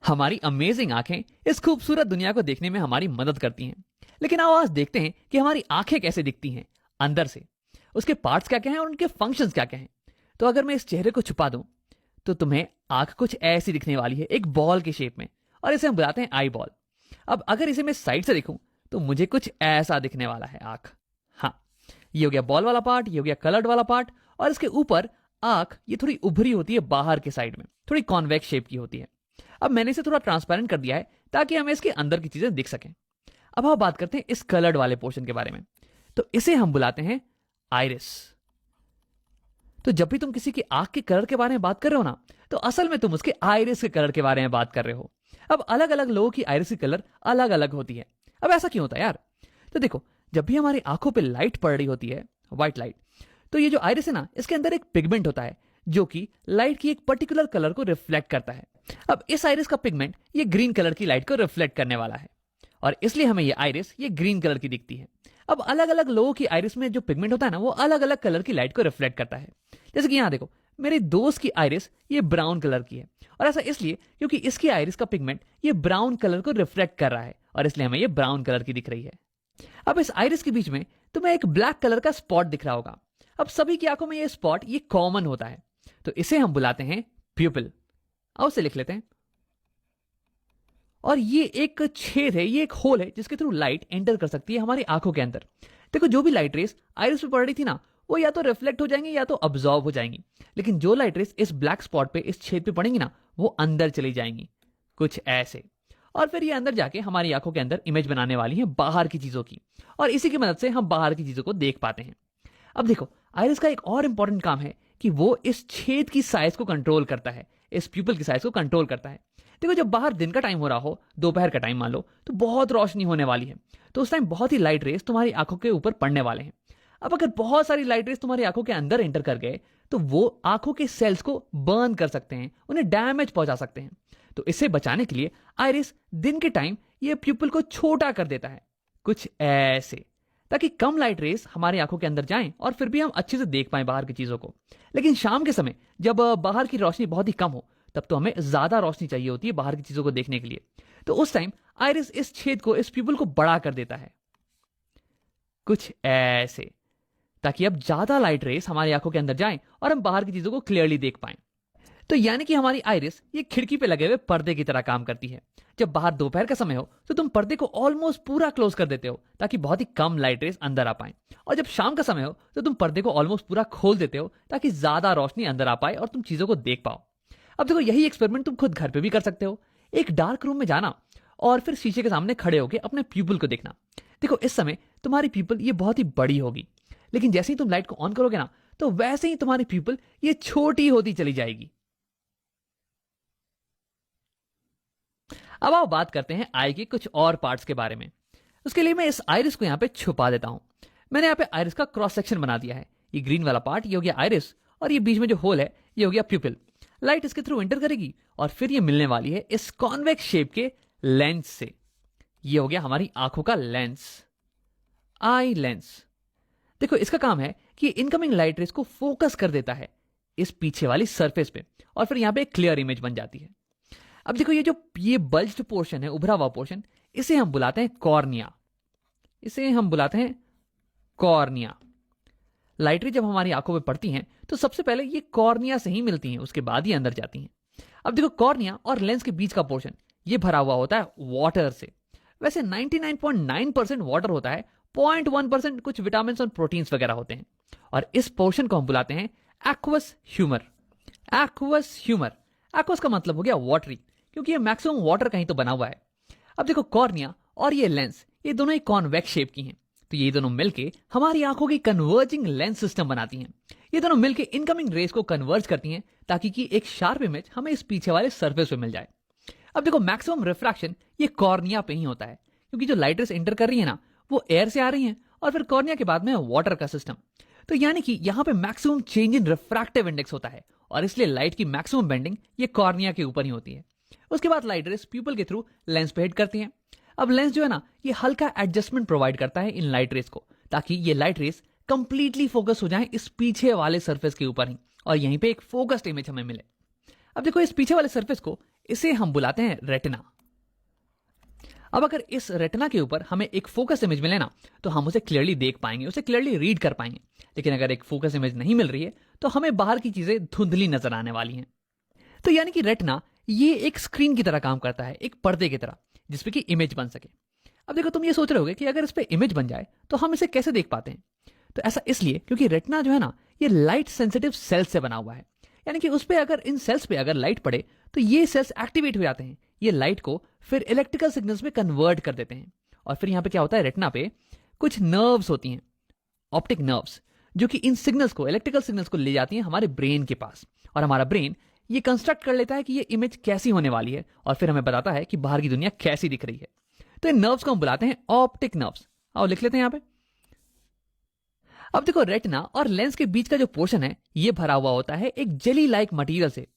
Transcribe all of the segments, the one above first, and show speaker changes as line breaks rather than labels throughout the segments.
हमारी अमेजिंग आंखें इस खूबसूरत दुनिया को देखने में हमारी मदद करती हैं। लेकिन आओ आज देखते हैं कि हमारी आंखें कैसे दिखती हैं अंदर से, उसके पार्ट्स क्या क्या हैं और उनके फंक्शंस क्या क्या हैं। तो अगर मैं इस चेहरे को छुपा दूं तो तुम्हें आंख कुछ ऐसी दिखने वाली है, एक बॉल के शेप में, और इसे हम बुलाते हैं आई बॉल। अब अगर इसे मैं साइड से देखूं तो मुझे कुछ ऐसा दिखने वाला है आंख। हाँ, ये हो गया बॉल वाला पार्ट, ये हो गया कलर्ड वाला पार्ट, और इसके ऊपर आंख ये थोड़ी उभरी होती है बाहर के साइड में, थोड़ी कॉन्वेक्स शेप की होती है। अब मैंने इसे थोड़ा ट्रांसपेरेंट कर दिया है ताकि हमें इसके अंदर की चीजें दिख सकें। अब हम बात करते हैं इस कलर्ड वाले पोर्शन के बारे में। तो इसे हम बुलाते हैं आइरिस। तो जब भी तुम किसी की आंख के कलर के बारे में बात कर रहे हो ना, तो असल में तुम उसके आइरिस के कलर के बारे में बात कर रहे हो। अब अलग अलग लोगों की आइरिस की कलर अलग अलग होती है। अब ऐसा क्यों होता है यार? तो देखो, जब भी हमारी आंखों पे लाइट पड़ रही होती है, व्हाइट लाइट, तो ये जो आइरिस है ना, इसके अंदर एक पिगमेंट होता है जो कि लाइट की एक पर्टिकुलर कलर को रिफ्लेक्ट करता है। अब इस आइरिस का पिगमेंट ये ग्रीन कलर की लाइट को रिफ्लेक्ट करने वाला है, और इसलिए हमें ये आइरिस ये ग्रीन कलर की दिखती है। अब अलग अलग लोगों की आइरिस में जो पिगमेंट होता है ना, वो अलग अलग कलर की लाइट को रिफ्लेक्ट करता है। जैसे कि यहाँ देखो, मेरे दोस्त की आइरिस ये ब्राउन कलर की है, और ऐसा इसलिए क्योंकि इसकी आइरिस का पिगमेंट ये ब्राउन कलर को रिफ्लेक्ट कर रहा है, और इसलिए हमें ये ब्राउन कलर की दिख रही है। अब इस आइरिस के बीच में तुम्हें एक ब्लैक कलर का स्पॉट दिख रहा होगा। अब सभी की आंखों में ये स्पॉट ये कॉमन होता है, तो इसे हम बुलाते हैं प्यूपिल। आओ उसे लिख लेते हैं। और ये एक छेद है, ये एक होल है जिसके थ्रू लाइट एंटर कर सकती है हमारी आंखों के अंदर। देखो, जो भी लाइट रेस आइरिस पे पड़ रही थी ना, वो या तो रिफ्लेक्ट हो जाएंगी या तो अब्सॉर्ब हो जाएंगी। लेकिन जो लाइट रेस इस ब्लैक स्पॉट पे, इस छेद पे पड़ेंगी ना, वो अंदर चली जाएंगी, कुछ ऐसे। और फिर ये अंदर जाके हमारी आंखों के अंदर इमेज बनाने वाली है बाहर की चीजों की, और इसी की मदद से हम बाहर की चीजों को देख पाते हैं। अब देखो, आइरिस का एक और इंपॉर्टेंट काम है कि वो इस छेद की साइज को कंट्रोल करता है, इस प्यूपिल की साइज को कंट्रोल करता है। देखो, जब बाहर दिन का टाइम हो रहा हो, दोपहर का टाइम मान लो, तो बहुत रोशनी होने वाली है, तो उस टाइम बहुत ही लाइट रेस तुम्हारी आंखों के ऊपर पड़ने वाले हैं। अब अगर बहुत सारी लाइट रेस तुम्हारी आंखों के अंदर एंटर कर गए, तो वो आंखों के सेल्स को बर्न कर सकते हैं, उन्हें डैमेज पहुंचा सकते हैं। तो इससे बचाने के लिए आइरिस दिन के टाइम ये प्यूपिल को छोटा कर देता है, कुछ ऐसे, ताकि कम लाइट रेस हमारी आंखों के अंदर जाएं और फिर भी हम अच्छे से देख पाएं बाहर की चीजों को। लेकिन शाम के समय जब बाहर की रोशनी बहुत ही कम हो, तब तो हमें ज्यादा रोशनी चाहिए होती है बाहर की चीजों को देखने के लिए। तो उस टाइम आइरिस इस छेद को, इस प्यूपिल को बड़ा कर देता है, कुछ ऐसे, ताकि अब ज्यादा लाइट रेस हमारी आंखों के अंदर जाएं और हम बाहर की चीजों को क्लियरली देख पाएं। तो यानी कि हमारी आइरिस ये खिड़की पे लगे हुए पर्दे की तरह काम करती है। जब बाहर दोपहर का समय हो तो तुम पर्दे को ऑलमोस्ट पूरा क्लोज कर देते हो ताकि बहुत ही कम लाइट रेस अंदर आ पाए, और जब शाम का समय हो तो तुम पर्दे को ऑलमोस्ट पूरा खोल देते हो ताकि ज्यादा रोशनी अंदर आ पाए और तुम चीजों को देख पाओ। अब देखो, यही एक्सपेरिमेंट तुम खुद घर पे भी कर सकते हो। एक डार्क रूम में जाना और फिर शीशे के सामने खड़े होकर अपने पीपल को देखना। देखो, इस समय तुम्हारी पीपल ये बहुत ही बड़ी होगी, लेकिन जैसे ही तुम लाइट को ऑन करोगे ना, तो वैसे ही तुम्हारी पीपल ये छोटी होती चली जाएगी। अब आओ बात करते हैं आई के कुछ और पार्ट्स के बारे में। उसके लिए मैं इस आइरिस को यहां पे छुपा देता हूं। मैंने यहां पे आइरिस का क्रॉस सेक्शन बना दिया है। ये ग्रीन वाला पार्ट ये हो गया आइरिस, और ये बीच में जो होल है ये हो गया प्यूपिल। लाइट इसके थ्रू एंटर करेगी और फिर ये मिलने वाली है इस कॉन्वेक्स शेप के लेंस से। ये हो गया हमारी आंखों का लेंस, आई लेंस। देखो, इसका काम है कि इनकमिंग लाइट रेस को फोकस कर देता है इस पीछे वाली सरफेस पे, और फिर यहां पे एक क्लियर इमेज बन जाती है। अब देखो, ये बल्ज्ड पोर्शन है, उभरा हुआ पोर्शन, इसे हम बुलाते हैं कॉर्निया। इसे हम बुलाते हैं कॉर्निया। लाइट रे जब हमारी आंखों पे पड़ती हैं तो सबसे पहले ये कॉर्निया से ही मिलती हैं, उसके बाद ही अंदर जाती हैं। अब देखो, कॉर्निया और लेंस के बीच का पोर्शन ये भरा हुआ होता है वाटर से। वैसे 99.9% वाटर होता है, 0.1% कुछ विटामिन और प्रोटीन्स वगैरह होते हैं, और इस पोर्शन को हम बुलाते हैं aqueous humour. Aqueous humour, aqueous का मतलब हो गया वाटरी, क्योंकि ये मैक्सिमम वाटर का ही तो बना हुआ है। अब देखो, कॉर्निया और ये लेंस ये दोनों ही कॉन्वेक्स शेप की हैं, तो ये दोनों मिलके हमारी आंखों की कन्वर्जिंग लेंस सिस्टम बनाती हैं। ये दोनों मिलके इनकमिंग रेस को कन्वर्ज करती हैं ताकि कि एक शार्प इमेज हमें इस पीछे वाले सरफेस पे मिल जाए। अब देखो, मैक्सिमम रिफ्रैक्शन ये कॉर्निया पे ही होता है, क्योंकि जो लाइट रेस एंटर कर रही है ना, वो एयर से आ रही है, और फिर कॉर्निया के बाद में वाटर का सिस्टम। तो यानी कि यहां पे maximum change in refractive index होता है, और इसलिए लाइट की मैक्सिमम बेंडिंग ये कॉर्निया के ऊपर ही होती है। उसके बाद लाइट रेस प्यूपल के थ्रू लेंस पे हिट करती हैं। अब लेंस जो है ना, ये हल्का एडजस्टमेंट प्रोवाइड करता है इन लाइट रेस को, ताकि ये लाइट रेस कंप्लीटली फोकस हो जाए इस पीछे वाले सरफेस के ऊपर ही, और यहीं पे एक फोकस्ड इमेज हमें मिले। अब देखो, इस पीछे वाले सरफेस को इसे हम बुलाते हैं रेटिना। अब अगर इस रेटिना के ऊपर हमें एक फोकस इमेज मिले ना, तो हम उसे क्लियरली देख पाएंगे, उसे क्लियरली रीड कर पाएंगे। लेकिन अगर एक फोकस इमेज नहीं मिल रही है तो हमें बाहर की चीजें धुंधली नजर आने वाली हैं। तो यानी कि रेटिना ये एक स्क्रीन की तरह काम करता है, एक पर्दे की तरह, जिसपे कि इमेज बन सके। अब देखो, तुम ये सोच रहे होगे कि अगर इस पे इमेज बन जाए तो हम इसे कैसे देख पाते हैं। तो ऐसा इसलिए क्योंकि रेटिना जो है ना, ये लाइट सेंसिटिव सेल्स से बना हुआ है। यानी कि उस पे अगर इन सेल्स पे अगर लाइट पड़े तो ये सेल्स एक्टिवेट हो जाते हैं, ये लाइट को फिर इलेक्ट्रिकल सिग्नल्स में कन्वर्ट कर देते हैं। और फिर यहाँ पे क्या होता है, रेटिना पे कुछ नर्व्स होती हैं, ऑप्टिक नर्व्स, जो कि इन सिग्नल्स को, इलेक्ट्रिकल सिग्नल्स को ले जाती हैं हमारे ब्रेन के पास। और हमारा ब्रेन ये कंस्ट्रक्ट कर लेता है कि ये इमेज कैसी होने वाली है, और फिर हमें बताता है कि बाहर की दुनिया कैसी दिख रही है। तो इन नर्व्स को हम बुलाते हैं ऑप्टिक नर्व्स। आओ लिख लेते हैं यहाँ पे। अब देखो, रेटिना और लेंस के बीच का जो पोर्शन है ये भरा हुआ होता है एक जेली लाइक मटेरियल से।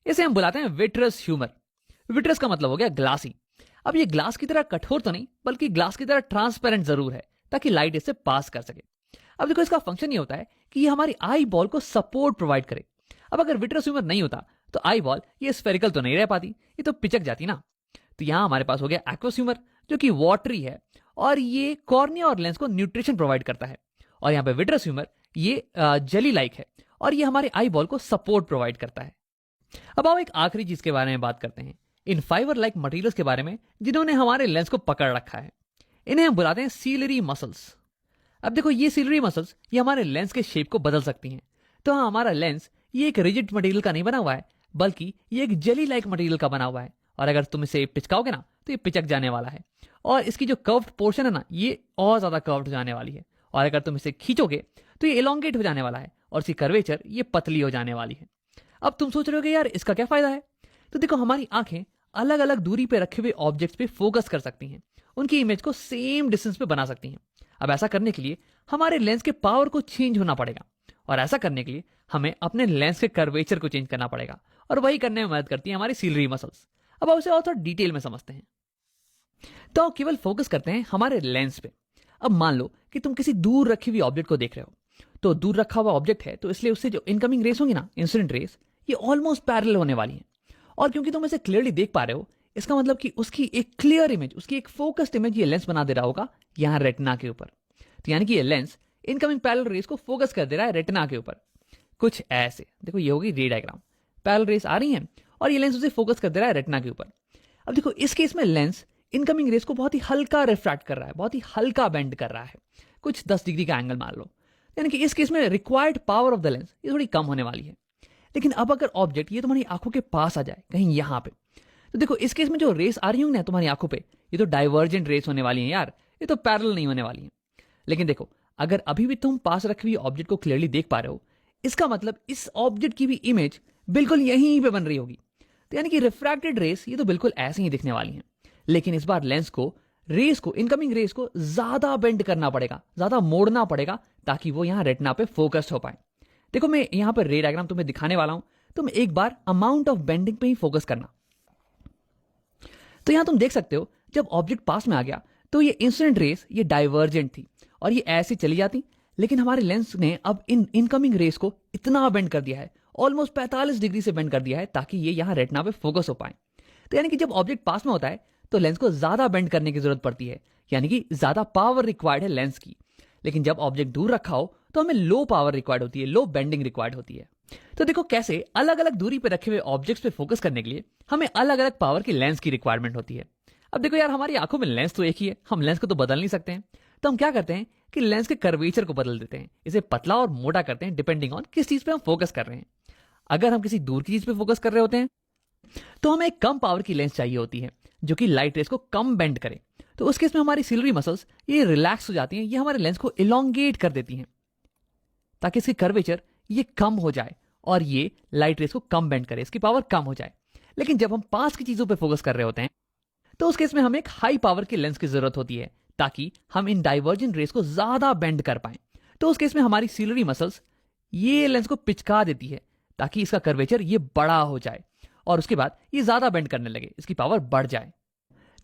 इसे हम बुलाते हैं विट्रस ह्यूमर। विट्रस का मतलब हो गया ग्लासी। अब ये ग्लास की तरह कठोर तो नहीं, बल्कि ग्लास की तरह ट्रांसपेरेंट जरूर है, ताकि लाइट इससे पास कर सके। अब देखो, इसका फंक्शन ये होता है कि ये हमारी आई बॉल को सपोर्ट प्रोवाइड करे। अब अगर विट्रस ह्यूमर नहीं होता तो आई बॉल ये स्फेरिकल तो नहीं रह पाती, ये तो पिचक जाती ना। तो यहां हमारे पास हो गया एक्वस ह्यूमर, जो कि वाटरी है, और ये कॉर्निया और लेंस को न्यूट्रिशन प्रोवाइड करता है। और यहाँ पे विट्रस ह्यूमर ये जेली लाइक है, और ये हमारे आई बॉल को सपोर्ट प्रोवाइड करता है। अब आओ एक आखिरी चीज के बारे में बात करते हैं, इन फाइबर लाइक मटेरियल्स के बारे में जिन्होंने हमारे लेंस को पकड़ रखा है। इन्हें हम बुलाते हैं सीलरी मसल्स। अब देखो, ये सीलरी मसल्स ये हमारे लेंस के शेप को बदल सकती हैं। तो हाँ, हमारा लेंस ये एक रिजिड मटेरियल का नहीं बना हुआ है, बल्कि ये एक जेली लाइक मटेरियल का बना हुआ है। और अगर तुम इसे पिचकाओगे ना तो ये पिचक जाने वाला है, और इसकी जो कर्व्ड पोर्शन है ना, ये और ज्यादा कर्व्ड हो जाने वाली है। और अगर तुम इसे खींचोगे तो ये इलोंगेट हो जाने वाला है, और इसकी कर्वेचर ये पतली हो जाने वाली है। अब तुम सोच रहे हो यार इसका क्या फायदा है। तो देखो, हमारी आंखें अलग अलग दूरी पे रखे हुए ऑब्जेक्ट्स पे फोकस कर सकती हैं, उनकी इमेज को सेम डिस्टेंस पे बना सकती हैं। अब ऐसा करने के लिए हमारे लेंस के पावर को चेंज होना पड़ेगा, और ऐसा करने के लिए हमें अपने लेंस के कर्वेचर को चेंज करना पड़ेगा, और वही करने में मदद करती है हमारी सीलरी मसल्स। अब उसे और थोड़ा डिटेल में समझते हैं। तो केवल फोकस करते हैं हमारे लेंस पे। अब मान लो कि तुम किसी दूर रखी हुई ऑब्जेक्ट को देख रहे हो। तो दूर रखा हुआ ऑब्जेक्ट है, तो इसलिए उससे जो इनकमिंग रेस होंगी ना, इंसिडेंट रेस, ये ऑलमोस्ट पैरेलल होने वाली है। और क्योंकि तुम इसे क्लियरली देख पा रहे हो, इसका मतलब कि उसकी एक क्लियर इमेज, उसकी एक फोकस्ड इमेज ये लेंस बना दे रहा होगा यहां रेटिना के ऊपर। तो यानी कि ये लेंस इनकमिंग पैरेलल रेस को फोकस कर दे रहा है रेटिना के ऊपर, कुछ ऐसे। देखो, ये होगी रे डायग्राम, पैरेलल रेस आ रही है और ये लेंस उसे फोकस कर दे रहा है रेटिना के ऊपर। अब देखो, इस केस में लेंस इनकमिंग रेस को बहुत ही हल्का रिफ्रैक्ट कर रहा है, बहुत ही हल्का बेंड कर रहा है, कुछ 10 डिग्री का एंगल मान लो। यानी कि इस केस में required power of the lens ये थोड़ी कम होने वाली है। लेकिन अब अगर ऑब्जेक्ट ये तुम्हारी आंखों के पास आ जाए, कहीं यहां पे, तो देखो इस केस में जो रेस आ रही होंगी ना तुम्हारी आंखों पे, ये तो डाइवर्जेंट रेस होने वाली है यार, ये तो पैरेलल नहीं होने वाली है। लेकिन देखो, अगर अभी भी तुम पास रखी हुई ऑब्जेक्ट को क्लियरली देख पा रहे हो, इसका मतलब इस ऑब्जेक्ट की भी इमेज बिल्कुल यहीं पे बन रही होगी। तो यानी कि रिफ्रैक्टेड रेस ये तो बिल्कुल ऐसे ही दिखने वाली है। लेकिन इस बार लेंस को, रेस को, इनकमिंग रेस को ज्यादा बेंड करना पड़ेगा, ज्यादा मोड़ना पड़ेगा, ताकि वो यहां रेटिना पे फोकस्ड हो पाए। देखो, मैं यहां पर रे डायग्राम तुम्हें दिखाने वाला हूं, तुम एक बार अमाउंट ऑफ बेंडिंग पे ही फोकस करना। तो यहां तुम देख सकते हो, जब ऑब्जेक्ट पास में आ गया तो ये इंसिडेंट रेस ये डाइवर्जेंट थी और ये ऐसे चली जाती। लेकिन हमारे लेंस ने अब इन इनकमिंग रेस को इतना बेंड कर दिया है, ऑलमोस्ट 45 डिग्री से बेंड कर दिया है, ताकि ये यहां रेटिना पे फोकस हो पाए। तो यानी कि जब ऑब्जेक्ट पास में होता है तो लेंस को ज्यादा बेंड करने की जरूरत पड़ती है, यानी कि ज्यादा पावर रिक्वायर्ड है लेंस की। लेकिन जब ऑब्जेक्ट दूर रखा हो तो हमें लो पावर रिक्वायर्ड होती है, लो बेंडिंग रिक्वायर्ड होती है। तो देखो कैसे अलग अलग दूरी पे रखे हुए ऑब्जेक्ट्स पे फोकस करने के लिए हमें अलग अलग पावर की लेंस की रिक्वायरमेंट होती है। अब देखो यार, हमारी आंखों में लेंस तो एक ही है, हम लेंस को तो बदल नहीं सकते हैं। तो हम क्या करते हैं कि लेंस के कर्वेचर को बदल देते हैं, इसे पतला और मोटा करते हैं डिपेंडिंग ऑन किस चीज पे हम फोकस कर रहे हैं। अगर हम किसी दूर की चीज पे फोकस कर रहे होते हैं तो हमें एक कम पावर की लेंस चाहिए होती है, जो कि लाइट रेस को कम बेंड करे। तो उस केस में हमारी सिलरी मसल्स ये रिलैक्स हो जाती हैं, ये हमारे लेंस को इलोंगेट कर देती हैं, ताकि इसकी कर्वेचर ये कम हो जाए और ये लाइट रेस को कम बेंड करे, इसकी पावर कम हो जाए। लेकिन जब हम पास की चीजों पे फोकस कर रहे होते हैं तो उस केस में हमें एक हाई पावर की लेंस की जरूरत होती है, ताकि हम इन डाइवर्जेंट रेस को ज्यादा बेंड कर पाए। तो उस केस में हमारी सिलरी मसल्स ये लेंस को पिचका देती है, ताकि इसका कर्वेचर ये बड़ा हो जाए और उसके बाद ये ज्यादा बेंड करने लगे, इसकी पावर बढ़ जाए।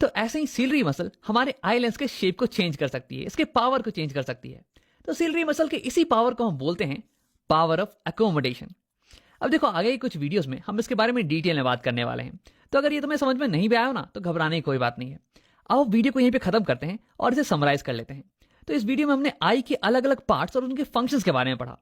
तो ऐसे ही सिलरी मसल हमारे आई लेंस के शेप को चेंज कर सकती है, इसके पावर को चेंज कर सकती है। तो सिलरी मसल के इसी पावर को हम बोलते हैं पावर ऑफ एकोमोडेशन। अब देखो, आगे कुछ वीडियोस में हम इसके बारे में डिटेल में बात करने वाले हैं। तो अगर ये तुम्हें समझ में नहीं भी आया हो ना तो घबराने की कोई बात नहीं है। आओ वीडियो को यहीं पे खत्म करते हैं और इसे समराइज कर लेते हैं। तो इस वीडियो में हमने आई के अलग अलग पार्ट्स और उनके फंक्शंस के बारे में पढ़ा।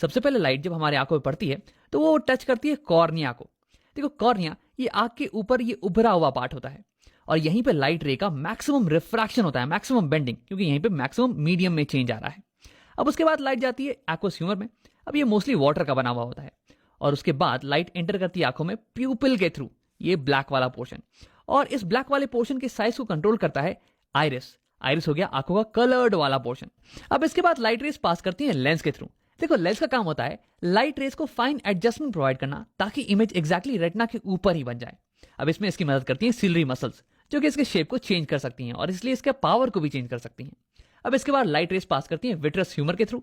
सबसे पहले लाइट जब हमारे आंखों में पड़ती है तो वो टच करती है कॉर्निया को। देखो कॉर्निया ये आंख के ऊपर ये उभरा हुआ पार्ट होता है और यहीं पे लाइट रे का मैक्सिमम रिफ्रैक्शन होता है, मैक्सिमम बेंडिंग, क्योंकि यहीं पे मैक्सिमम मीडियम में चेंज आ रहा है। अब उसके बाद लाइट जाती है एक्वस ह्यूमर में। अब ये मोस्टली वाटर का बना हुआ होता है और उसके बाद लाइट एंटर करती है आंखों में प्यूपिल के थ्रू, ये ब्लैक वाला पोर्शन। और इस ब्लैक वाले पोर्शन के साइज को कंट्रोल करता है आइरिस। आइरिस हो गया आंखों का कलर्ड वाला पोर्शन। अब इसके बाद लाइट रेस पास करती है लेंस के थ्रू। देखो लेंस का काम होता है लाइट रेस को फाइन एडजस्टमेंट प्रोवाइड करना ताकि इमेज एग्जैक्टली रेटिना के ऊपर ही बन जाए। अब इसमें इसकी मदद करती है सिलरी मसल्स जो कि इसके शेप को चेंज कर सकती हैं और इसलिए इसके पावर को भी चेंज कर सकती हैं। अब इसके बाद लाइट रेस पास करती है विट्रस ह्यूमर के थ्रू।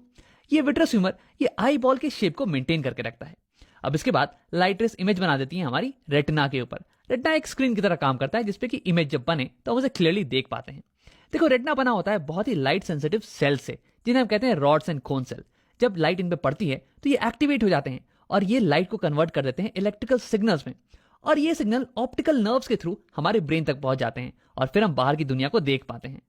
ये विट्रस ह्यूमर ये आई बॉल के शेप को मेंटेन करके रखता है। अब इसके बाद लाइट रेस इमेज बना देती है हमारी रेटिना के ऊपर। रेटिना एक स्क्रीन की तरह काम करता है जिसपे कि इमेज जब बने तो हम उसे क्लियरली देख पाते हैं। देखो रेटिना बना होता है बहुत ही लाइट सेंसिटिव सेल से जिन्हें हम कहते हैं रॉड्स एंड कोन सेल। जब लाइट इन पे पड़ती है तो ये एक्टिवेट हो जाते हैं और ये लाइट को कन्वर्ट कर देते हैं इलेक्ट्रिकल सिग्नल्स में और ये सिग्नल ऑप्टिकल नर्व्स के थ्रू हमारे ब्रेन तक पहुंच जाते हैं और फिर हम बाहर की दुनिया को देख पाते हैं।